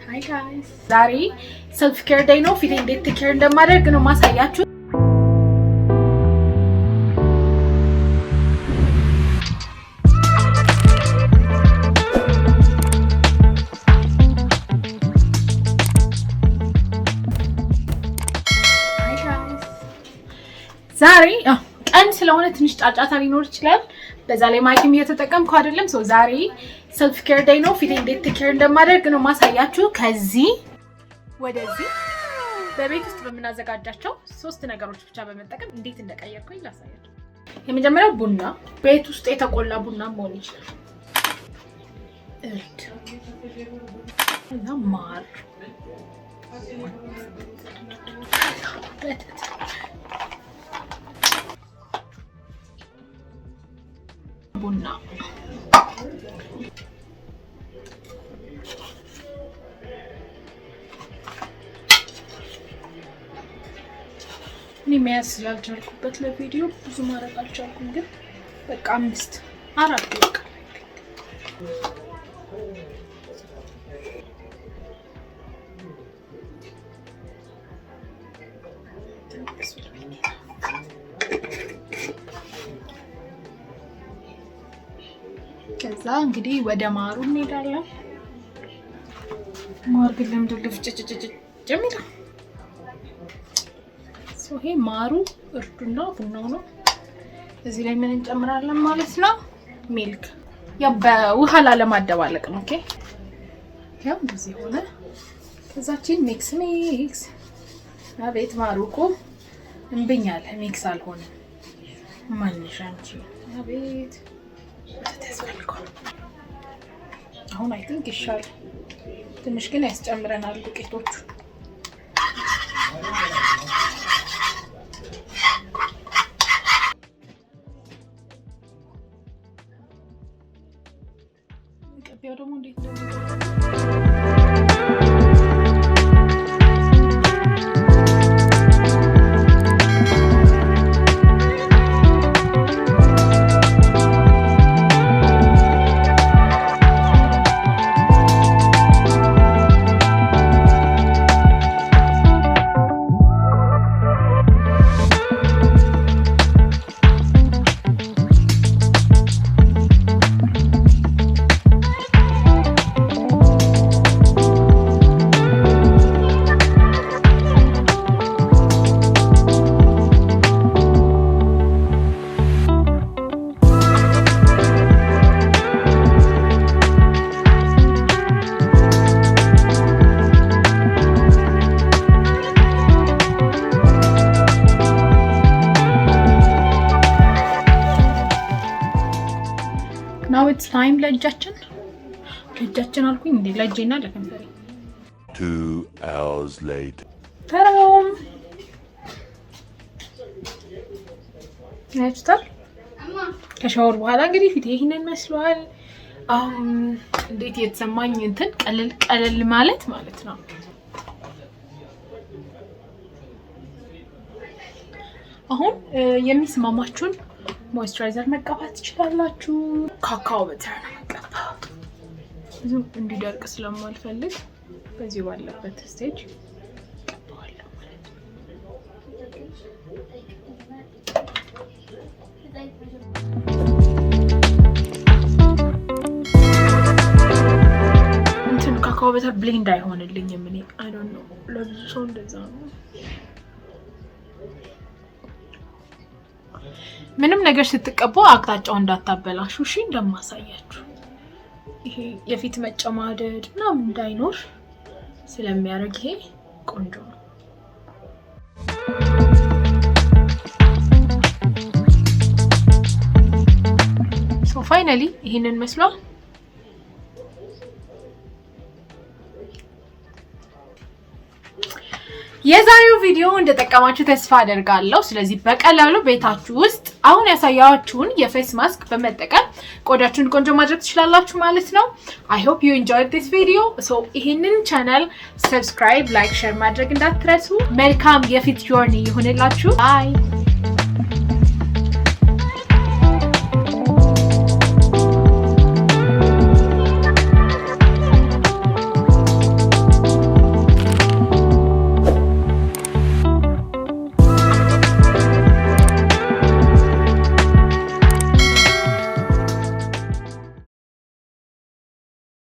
Hi guys. ዛሬ self care day ነው። ፊቴን እንዴት ቴክ ኬር እንደማደርግ ነው ማሳያችሁ። Hi guys. ዛሬ ቀን ስለሆነ ትንሽ ጫጫታ ሊኖር ይችላል። በዛ ላይ ማይክም እየተጠቀምኩ አይደለም። ሶ ዛሬ self care day ነው። ፊቴን እንዴት ቴክ ኬር እንደማደርግ ነው ማሳያችሁ። ከዚህ ወደዚህ በቤት ውስጥ በመናዘጋጃቸው 3 ነገሮች ብቻ በመጠቀም እንዴት እንደቀየርኩኝ ላሳያችሁ። የመጀመሪያው ቡና፣ ቤት ውስጥ የተቆላ ቡና መሆን ይችላል። እርድ እና ማር ቡና እኔ መያዝ ስላልቻልኩበት ለቪዲዮ ብዙ ማድረግ አልቻልኩም፣ ግን በቃ 4 በቃ ከዛ እንግዲህ ወደ ማሩ እንሄዳለን። ማር ግን ለምድልፍ ጀሚላ ይሄ ማሩ እርዱና ቡናው ነው። እዚህ ላይ ምን እንጨምራለን ማለት ነው? ሚልክ። ያው በውሃ ላለማደባለቅ ነው። ኦኬ ያው እንደዚህ ሆነ። ከዛችን ሚክስ አቤት ማሩ እኮ እንብኛል። ሚክስ አልሆነ ማንሻንቺ አቤት ተስፈልኳል። አሁን አይ ቲንክ ይሻላል። ትንሽ ግን ያስጨምረናል ዱቄቶቹ። ቀቢያው ደግሞ እንዴት ነው? Now it's time ለእጃችን አልኩኝ እንዴ ለእጄና ለከንፈሬ 2 hours later ተራም ነጭታል ከሻወር በኋላ እንግዲህ ፊቴ ይሄንን መስሏል። እንዴት የተሰማኝ እንትን ቀለል ማለት ነው። አሁን የሚስማማችሁን ሞይስቸራይዘር መቀባት ትችላላችሁ። ካካኦ በተር ነው መቀባው። ብዙ እንዲደርቅ ስለማልፈልግ በዚህ ባለበት ስቴጅ ቀባዋለሁ ማለት ነው። እንትን ካካኦ በተር ብሌንድ አይሆንልኝም። እኔ አይ ዶንት ኖ ለብዙ ሰው እንደዛ ነው። ምንም ነገር ስትቀቡ አቅጣጫው እንዳታበላሹ እሺ። እንደማሳያችሁ ይሄ የፊት መጨማደድ ምናምን እንዳይኖር ስለሚያደርግ ይሄ ቆንጆ ነው። ሶ ፋይናሊ ይሄንን መስሏል። የዛሬው ቪዲዮ እንደተጠቀማችሁ ተስፋ አደርጋለሁ። ስለዚህ በቀላሉ ቤታችሁ ውስጥ አሁን ያሳያችሁን የፌስ ማስክ በመጠቀም ቆዳችሁን ቆንጆ ማድረግ ትችላላችሁ ማለት ነው። I hope you enjoyed this video. So ይሄንን ቻናል subscribe, like, share ማድረግ እንዳትረሱ። መልካም የፊት ጆርኒ ይሁንላችሁ። Bye.